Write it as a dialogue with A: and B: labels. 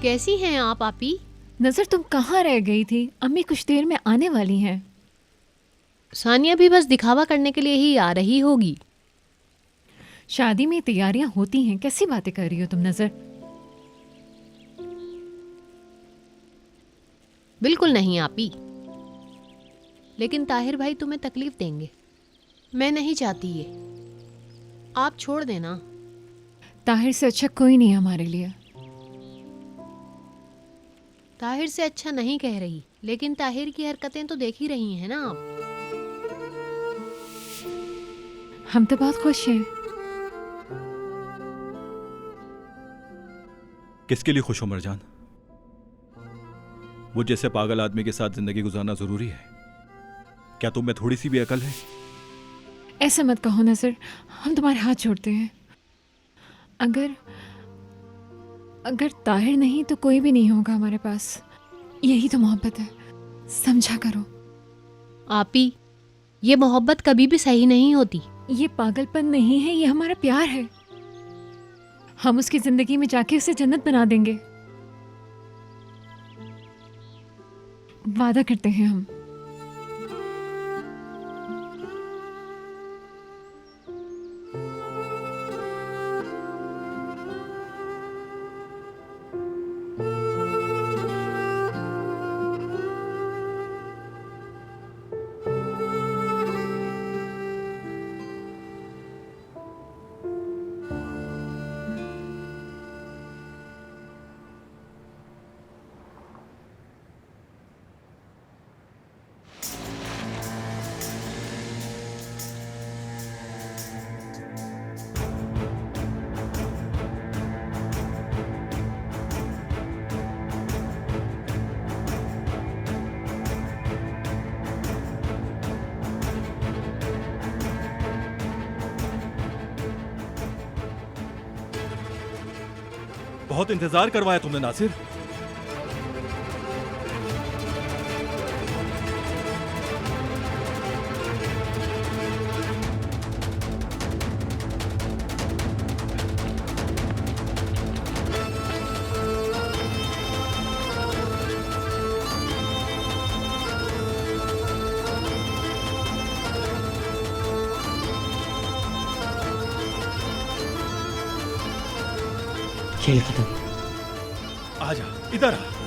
A: कैसी हैं आप आपी?
B: नजर तुम कहाँ रह गई थी? अम्मी कुछ देर में आने वाली हैं।
A: सानिया भी बस दिखावा करने के लिए ही आ रही होगी।
B: शादी में तैयारियां होती हैं, कैसी बातें कर रही हो तुम नजर?
A: बिल्कुल नहीं आपी, लेकिन ताहिर भाई तुम्हें तकलीफ देंगे। मैं नहीं चाहती ये, आप छोड़ देना।
B: ताहिर से अच्छा कोई नहीं है हमारे लिए।
A: ताहिर से अच्छा नहीं कह रही, लेकिन ताहिर की हरकतें तो देख ही रही हैं ना आप।
B: हम तो बहुत खुश हैं।
C: किसके लिए खुश हो मरजान? वो जैसे पागल आदमी के साथ जिंदगी गुजारना जरूरी है? क्या तुम में थोड़ी सी भी अकल है?
B: ऐसा मत कहो नजर, हम तुम्हारे हाथ जोड़ते हैं। अगर अगर ताहिर नहीं तो कोई भी नहीं होगा हमारे पास। यही तो मोहब्बत है, समझा करो।
A: आपी, ये मोहब्बत कभी भी सही नहीं होती।
B: ये पागलपन नहीं है, ये हमारा प्यार है। हम उसकी जिंदगी में जाके उसे जन्नत बना देंगे, वादा करते हैं हम।
C: बहुत इंतजार करवाया तुमने नासिर।
D: खेल खत्म।
C: आजा, इधर आ।